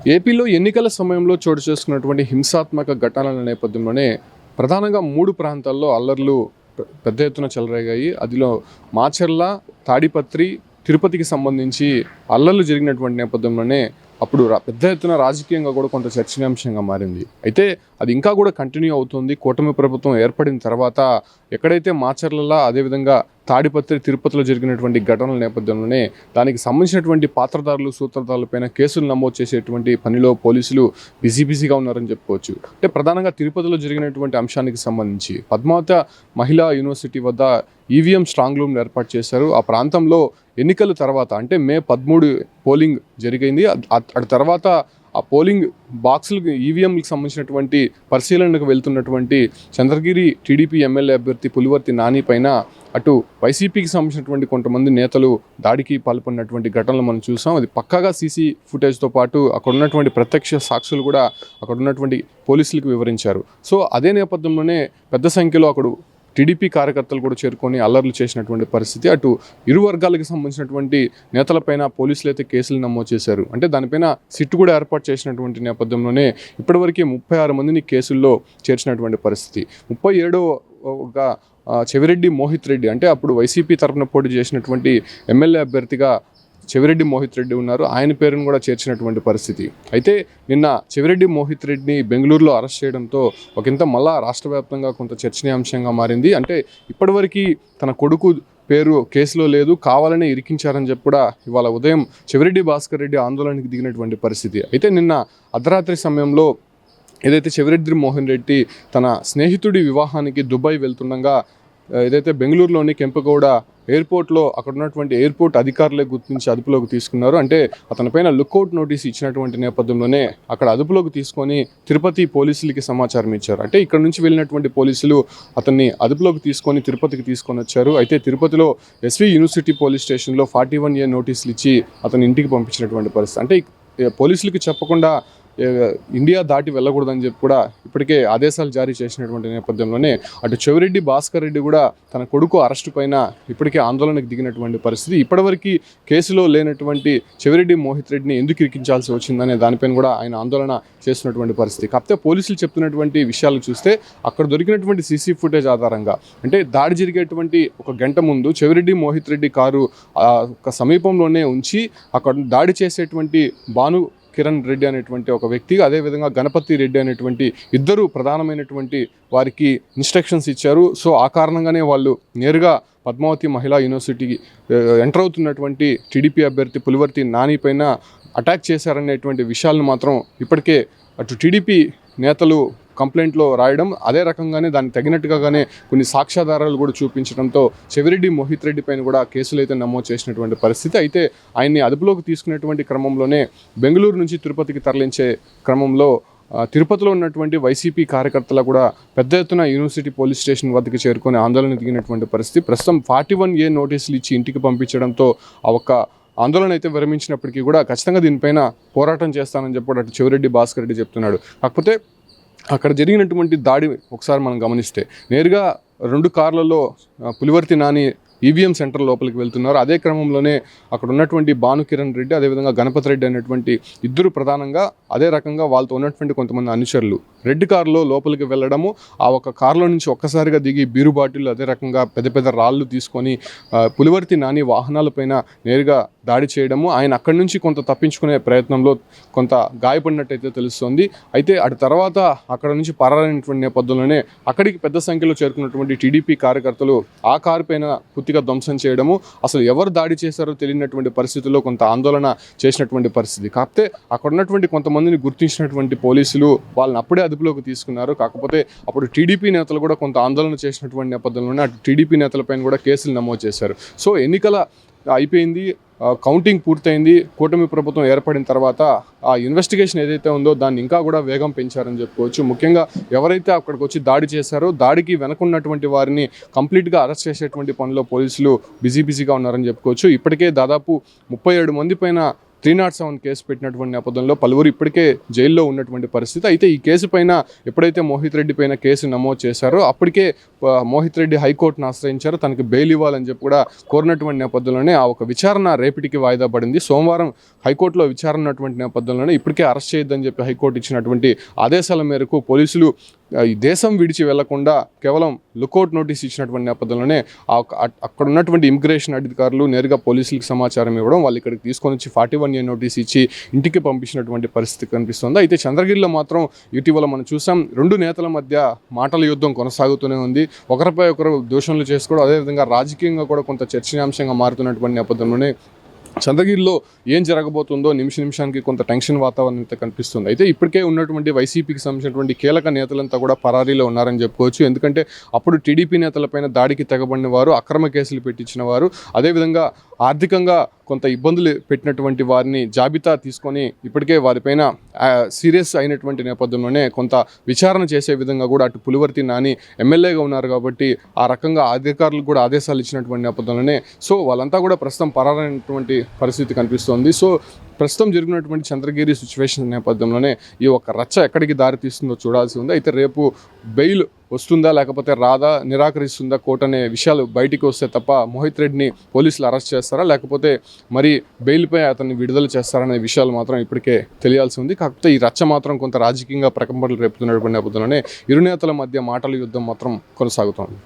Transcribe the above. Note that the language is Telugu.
ఏపీలో ఎన్నికల సమయంలో చోటు చేసుకున్నటువంటి హింసాత్మక ఘటనల నేపథ్యంలోనే ప్రధానంగా 3 ప్రాంతాల్లో అల్లర్లు పెద్ద ఎత్తున చెలరేగాయి. అదిలో మాచర్ల, తాడిపత్రి, తిరుపతికి సంబంధించి అల్లర్లు జరిగినటువంటి నేపథ్యంలోనే అప్పుడు పెద్ద ఎత్తున రాజకీయంగా కూడా కొంత చర్చనీయాంశంగా మారింది. అయితే అది ఇంకా కూడా కంటిన్యూ అవుతుంది. కూటమి ప్రభుత్వం ఏర్పడిన తర్వాత ఎక్కడైతే మాచర్లలో అదేవిధంగా తాడిపత్రి, తిరుపతిలో జరిగినటువంటి ఘటనల నేపథ్యంలోనే దానికి సంబంధించినటువంటి పాత్రధారులు, సూత్రధారులపైన కేసులు నమోదు చేసేటువంటి పనిలో పోలీసులు బిజీగా ఉన్నారని చెప్పుకోవచ్చు. అంటే ప్రధానంగా తిరుపతిలో జరిగినటువంటి అంశానికి సంబంధించి పద్మావతి మహిళా యూనివర్సిటీ వద్ద ఈవీఎం స్ట్రాంగ్ రూమ్ ఏర్పాటు చేశారు. ఆ ప్రాంతంలో ఎన్నికల తర్వాత అంటే మే 13 పోలింగ్ జరిగింది. అటు తర్వాత ఆ పోలింగ్ బాక్సులకు ఈవీఎంలకు సంబంధించినటువంటి పరిశీలనకు వెళ్తున్నటువంటి చంద్రగిరి టీడీపీ ఎమ్మెల్యే అభ్యర్థి పులివర్తి నాని పైన అటు వైసీపీకి సంబంధించినటువంటి కొంతమంది నేతలు దాడికి పాల్పడినటువంటి ఘటనలు మనం చూసాం. అది పక్కాగా సీసీ ఫుటేజ్తో పాటు అక్కడ ఉన్నటువంటి ప్రత్యక్ష సాక్షులు కూడా అక్కడ ఉన్నటువంటి పోలీసులకు వివరించారు. సో అదే నేపథ్యంలోనే పెద్ద సంఖ్యలో అక్కడ టీడీపీ కార్యకర్తలు కూడా చేరుకొని అల్లర్లు చేసినటువంటి పరిస్థితి. అటు ఇరు వర్గాలకు సంబంధించినటువంటి నేతలపైన పోలీసులు అయితే కేసులు నమోదు చేశారు. అంటే దానిపైన సిట్టు కూడా ఏర్పాటు చేసినటువంటి నేపథ్యంలోనే ఇప్పటివరకు 36 మందిని కేసుల్లో చేర్చినటువంటి పరిస్థితి. 37వ చెవిరెడ్డి మోహిత్ రెడ్డి అంటే అప్పుడు వైసీపీ తరఫున పోటీ చేసినటువంటి ఎమ్మెల్యే అభ్యర్థిగా చెవిరెడ్డి మోహిత్ రెడ్డి ఉన్నారు. ఆయన పేరును కూడా చేర్చినటువంటి పరిస్థితి. అయితే నిన్న చెవిరెడ్డి మోహిత్ రెడ్డిని బెంగళూరులో అరెస్ట్ చేయడంతో ఒకంత మళ్ళా రాష్ట్ర వ్యాప్తంగా కొంత చర్చనీయాంశంగా మారింది. అంటే ఇప్పటివరకు తన కొడుకు పేరు కేసులో లేదు, కావాలనే ఇరికించారని చెప్పి కూడా ఇవాళ ఉదయం చెవిరెడ్డి భాస్కర్ రెడ్డి ఆందోళనకు దిగినటువంటి పరిస్థితి. అయితే నిన్న అర్ధరాత్రి సమయంలో ఏదైతే చెవిరెడ్డి మోహన్ రెడ్డి తన స్నేహితుడి వివాహానికి దుబాయ్ వెళ్తుండగా ఏదైతే బెంగళూరులోని కెంపగౌడ ఎయిర్పోర్ట్లో అక్కడ ఉన్నటువంటి ఎయిర్పోర్ట్ అధికారులే గుర్తించి అదుపులోకి తీసుకున్నారు. అంటే అతనిపైన లుక్అవుట్ నోటీస్ ఇచ్చినటువంటి నేపథ్యంలోనే అక్కడ అదుపులోకి తీసుకొని తిరుపతి పోలీసులకి సమాచారం ఇచ్చారు. అంటే ఇక్కడ నుంచి వెళ్ళినటువంటి పోలీసులు అతన్ని అదుపులోకి తీసుకొని తిరుపతికి తీసుకొని వచ్చారు. అయితే తిరుపతిలో ఎస్వి యూనివర్సిటీ పోలీస్ స్టేషన్లో 41A నోటీసులు ఇచ్చి అతని ఇంటికి పంపించినటువంటి పరిస్థితి. అంటే పోలీసులకి చెప్పకుండా ఇండియా దాటి వెళ్ళకూడదని చెప్పి కూడా ఇప్పటికే ఆదేశాలు జారీ చేసినటువంటి నేపథ్యంలోనే అటు చెవిరెడ్డి భాస్కర్ రెడ్డి కూడా తన కొడుకు అరెస్టు పైన ఇప్పటికే ఆందోళనకు దిగినటువంటి పరిస్థితి. ఇప్పటివరకు కేసులో లేనటువంటి చెవిరెడ్డి మోహిత్ రెడ్డిని ఎందుకు ఇరికించాల్సి వచ్చిందనే దానిపైన కూడా ఆయన ఆందోళన చేస్తున్నటువంటి పరిస్థితి. కాకపోతే పోలీసులు చెప్తున్నటువంటి విషయాలు చూస్తే అక్కడ దొరికినటువంటి సీసీ ఫుటేజ్ ఆధారంగా అంటే దాడి జరిగేటువంటి ఒక గంట ముందు చెవిరెడ్డి మోహిత్ రెడ్డి కారు ఒక సమీపంలోనే ఉంచి అక్కడ దాడి చేసేటువంటి భాను కిరణ్ రెడ్డి అనేటువంటి ఒక వ్యక్తిగా అదేవిధంగా గణపతి రెడ్డి అనేటువంటి ఇద్దరు ప్రధానమైనటువంటి వారికి ఇన్స్ట్రక్షన్స్ ఇచ్చారు. సో ఆ కారణంగానే వాళ్ళు నేరుగా పద్మావతి మహిళా యూనివర్సిటీకి ఎంటర్ అవుతున్నటువంటి టీడీపీ అభ్యర్థి పులివర్తి నాని పైన అటాక్ చేశారనేటువంటి విషయాలను మాత్రం ఇప్పటికే అటు టీడీపీ నేతలు కంప్లైంట్లో రాయడం, అదే రకంగానే దానికి తగినట్టుగానే కొన్ని సాక్ష్యాధారాలు కూడా చూపించడంతో చెవిరెడ్డి మోహిత్ రెడ్డి పైన కూడా కేసులు అయితే నమోదు చేసినటువంటి పరిస్థితి. అయితే ఆయన్ని అదుపులోకి తీసుకునేటువంటి క్రమంలోనే బెంగళూరు నుంచి తిరుపతికి తరలించే క్రమంలో తిరుపతిలో ఉన్నటువంటి వైసీపీ కార్యకర్తలు కూడా పెద్ద ఎత్తున యూనివర్సిటీ పోలీస్ స్టేషన్ వద్దకు చేరుకొని ఆందోళన దిగినటువంటి పరిస్థితి. ప్రస్తుతం 41A నోటీసులు ఇచ్చి ఇంటికి పంపించడంతో ఆ ఒక్క ఆందోళన అయితే విరమించినప్పటికీ కూడా ఖచ్చితంగా దీనిపైన పోరాటం చేస్తానని చెప్పి అటు చెవిరెడ్డి భాస్కర్ రెడ్డి చెప్తున్నాడు. కాకపోతే అక్కడ జరిగినటువంటి దాడి ఒకసారి మనం గమనిస్తే నేరుగా 2 కార్లలో పులివర్తి నాని ఈవీఎం సెంటర్ లోపలికి వెళ్తున్నారు. అదే క్రమంలోనే అక్కడ ఉన్నటువంటి భాను కిరణ్ రెడ్డి అదేవిధంగా గణపతి రెడ్డి అనేటువంటి ఇద్దరు ప్రధానంగా అదే రకంగా వాళ్ళతో ఉన్నటువంటి కొంతమంది అనుచరులు రెడ్ కారులో లోపలికి వెళ్ళడము, ఆ ఒక కారులో నుంచి ఒక్కసారిగా దిగి బీరు బాటిల్ అదే రకంగా పెద్ద రాళ్ళు తీసుకొని పులివర్తి నాని వాహనాలపైన నేరుగా దాడి చేయడము, ఆయన అక్కడి నుంచి కొంత తప్పించుకునే ప్రయత్నంలో కొంత గాయపడినట్టయితే తెలుస్తోంది. అయితే అటు తర్వాత అక్కడ నుంచి పరారైనటువంటి నేపథ్యంలోనే అక్కడికి పెద్ద సంఖ్యలో చేరుకున్నటువంటి టీడీపీ కార్యకర్తలు ఆ కారు పైన పూర్తిగా ధ్వంసం చేయడము, అసలు ఎవరు దాడి చేశారో తెలియనటువంటి పరిస్థితుల్లో కొంత ఆందోళన చేసినటువంటి పరిస్థితి. కాకపోతే అక్కడ ఉన్నటువంటి కొంతమందిని గుర్తించినటువంటి పోలీసులు వాళ్ళని అప్పుడే అదుపులోకి తీసుకున్నారు. కాకపోతే అప్పుడు టీడీపీ నేతలు కూడా కొంత ఆందోళన చేసినటువంటి నేపథ్యంలోనే అటు టీడీపీ నేతలపైన కూడా కేసులు నమోదు చేశారు. సో ఎన్నికల అయిపోయింది, కౌంటింగ్ పూర్తయింది. కూటమి ప్రభుత్వం ఏర్పడిన తర్వాత ఆ ఇన్వెస్టిగేషన్ ఏదైతే ఉందో దాన్ని ఇంకా కూడా వేగం పెంచారని చెప్పుకోవచ్చు. ముఖ్యంగా ఎవరైతే అక్కడికి వచ్చి దాడి చేశారో దాడికి వెనకున్నటువంటి వారిని కంప్లీట్గా అరెస్ట్ చేసేటువంటి పనిలో పోలీసులు బిజీగా ఉన్నారని చెప్పుకోవచ్చు. ఇప్పటికే దాదాపు 37 మంది పైన 307 కేసు పెట్టినటువంటి నేపథ్యంలో పలువురు ఇప్పటికే జైల్లో ఉన్నటువంటి పరిస్థితి. అయితే ఈ కేసు పైన ఎప్పుడైతే మోహిత్ రెడ్డి పైన కేసు నమోదు చేశారో అప్పటికే మోహిత్ రెడ్డి హైకోర్టును ఆశ్రయించారు. తనకి బెయిల్ ఇవ్వాలని చెప్పి కూడా కోరినటువంటి నేపథ్యంలోనే ఆ ఒక విచారణ రేపటికి వాయిదా పడింది. సోమవారం హైకోర్టులో విచారణ ఉన్నటువంటి నేపథ్యంలోనే ఇప్పటికే అరెస్ట్ చేయొద్దని చెప్పి హైకోర్టు ఇచ్చినటువంటి ఆదేశాల మేరకు పోలీసులు ఈ దేశం విడిచి వెళ్లకుండా కేవలం లుకౌట్ నోటీస్ ఇచ్చినటువంటి నేపథ్యంలోనే అక్కడ ఉన్నటువంటి ఇమిగ్రేషన్ అధికారులు నేరుగా పోలీసులకు సమాచారం ఇవ్వడం, వాళ్ళు ఇక్కడికి తీసుకొని వచ్చి 41A నోటీస్ ఇచ్చి ఇంటికి పంపించినటువంటి పరిస్థితి కనిపిస్తుంది. అయితే చంద్రగిరిలో మాత్రం ఇటీవల మనం చూసాం, రెండు నేతల మధ్య మాటల యుద్ధం కొనసాగుతూనే ఉంది. ఒకరిపై ఒకరు దూషణలు చేసుకోవడం, అదేవిధంగా రాజకీయంగా కూడా కొంత చర్చనీయాంశంగా మారుతున్నటువంటి నేపథ్యంలోనే చంద్రగిరిలో ఏం జరగబోతుందో నిమిషానికి కొంత టెన్షన్ వాతావరణం అయితే కనిపిస్తుంది. అయితే ఇప్పటికే ఉన్నటువంటి వైసీపీకి సంబంధించినటువంటి కీలక నేతలంతా కూడా పరారీలో ఉన్నారని చెప్పుకోవచ్చు. ఎందుకంటే అప్పుడు టీడీపీ నేతలపైన దాడికి తెగబడిన వారు, అక్రమ కేసులు పెట్టించిన వారు, అదేవిధంగా ఆర్థికంగా కొంత ఇబ్బందులు పెట్టినటువంటి వారిని జాబితా తీసుకొని ఇప్పటికే వారిపైన సీరియస్ అయినటువంటి నేపథ్యంలోనే కొంత విచారణ చేసే విధంగా కూడా అటు పులివర్తి నాని ఎమ్మెల్యేగా ఉన్నారు కాబట్టి ఆ రకంగా అధికారులకు కూడా ఆదేశాలు ఇచ్చినటువంటి నేపథ్యంలోనే సో వాళ్ళంతా కూడా ప్రస్తుతం పరారైనటువంటి పరిస్థితి కనిపిస్తోంది. సో ప్రస్తుతం జరిగినటువంటి చంద్రగిరి సిచ్యువేషన్ నేపథ్యంలోనే ఈ ఒక రచ్చ ఎక్కడికి దారి తీస్తుందో చూడాల్సి ఉంది. అయితే రేపు బెయిల్ వస్తుందా లేకపోతే రాదా, నిరాకరిస్తుందా కోర్టు అనే విషయాలు బయటికి వస్తే తప్ప మోహిత్ రెడ్డిని పోలీసులు అరెస్ట్ చేస్తారా లేకపోతే మరి బెయిల్పై అతన్ని విడుదల చేస్తారనే విషయాలు మాత్రం ఇప్పటికే తెలియాల్సి ఉంది. కాకపోతే ఈ రచ్చ మాత్రం కొంత రాజకీయంగా ప్రకంపనలు రేపుతున్నటువంటి నేపథ్యంలోనే ఇరు నేతల మధ్య మాటల యుద్ధం మాత్రం కొనసాగుతోంది.